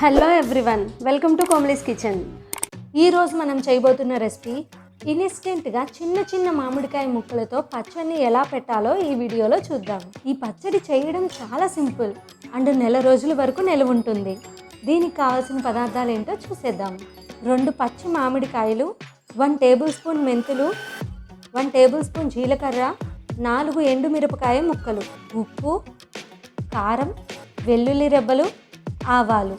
Hello everyone, welcome to కోమ్లీస్ kitchen. ఈరోజు మనం చేయబోతున్న రెసిపీ ఇన్స్టెంట్గా చిన్న చిన్న మామిడికాయ ముక్కలతో పచ్చడిని ఎలా పెట్టాలో ఈ వీడియోలో చూద్దాం. ఈ పచ్చడి చేయడం చాలా సింపుల్ అండ్ నెల రోజుల వరకు నిల్వ ఉంటుంది. దీనికి కావాల్సిన పదార్థాలు ఏంటో చూసేద్దాం. 2 పచ్చి మామిడికాయలు, 1 టేబుల్ స్పూన్ మెంతులు, 1 టేబుల్ స్పూన్ జీలకర్ర, 4 ఎండుమిరపకాయ ముక్కలు, ఉప్పు, కారం, వెల్లుల్లి రెబ్బలు, ఆవాలు.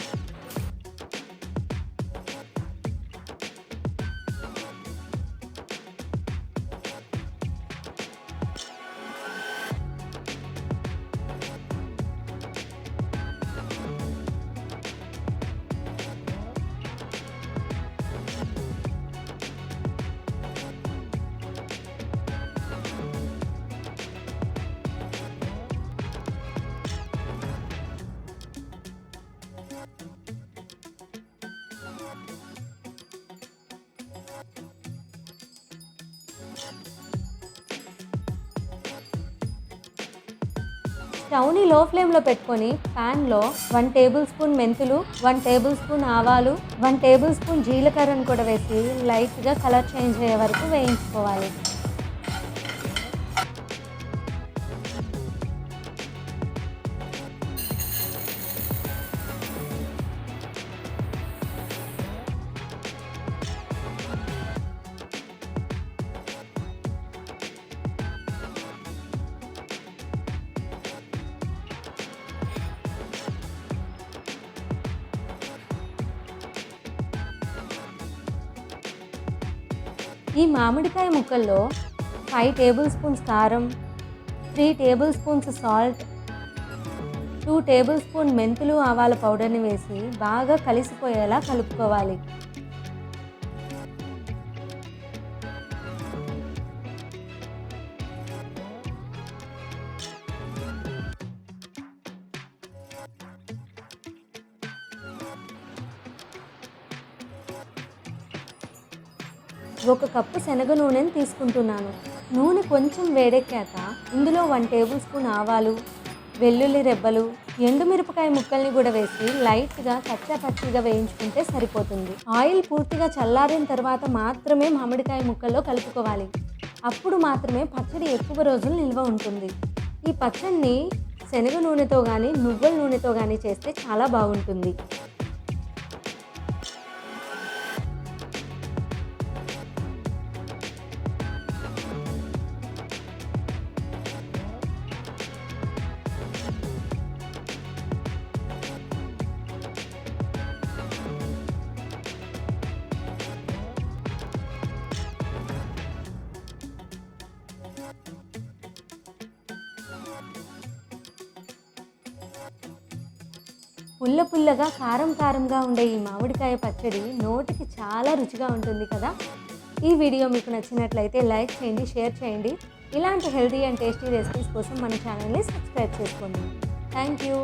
స్టవ్ని లో ఫ్లేమ్లో పెట్టుకొని ప్యాన్లో 1 టేబుల్ స్పూన్ మెంతులు, 1 టేబుల్ స్పూన్ ఆవాలు, 1 టేబుల్ స్పూన్ జీలకర్రను కూడా వేసి లైట్గా కలర్ చేంజ్ అయ్యే వరకు వేయించుకోవాలి. ఈ మామిడికాయ ముక్కల్లో 5 టేబుల్ స్పూన్స్ కారం, 3 table spoons salt, 2 table spoon మెంతులు ఆవాల పౌడర్ని వేసి బాగా కలిసిపోయేలా కలుపుకోవాలి. ఒక కప్పు శనగ నూనెని తీసుకుంటున్నాను. నూనె కొంచెం వేడెక్కాక ఇందులో 1 టేబుల్ స్పూన్ ఆవాలు, వెల్లుల్లి రెబ్బలు, ఎండుమిరపకాయ ముక్కల్ని కూడా వేసి లైట్గా కచ్చా పచ్చిగా వేయించుకుంటే సరిపోతుంది. ఆయిల్ పూర్తిగా చల్లారిన తర్వాత మాత్రమే మామిడికాయ ముక్కల్లో కలుపుకోవాలి. అప్పుడు మాత్రమే పచ్చడి ఎక్కువ రోజులు నిల్వ ఉంటుంది. ఈ పచ్చడిని శనగ నూనెతో కానీ నువ్వుల నూనెతో కానీ చేస్తే చాలా బాగుంటుంది. పుల్లగా కారంగా ఉండే ఈ మామిడికాయ పచ్చడి నోటికి చాలా రుచిగా ఉంటుంది కదా. ఈ వీడియో మీకు నచ్చినట్లయితే లైక్ చేయండి, షేర్ చేయండి. ఇలాంటి హెల్తీ అండ్ టేస్టీ రెసిపీస్ కోసం మన ఛానల్ని సబ్స్క్రైబ్ చేసుకోండి. Thank you.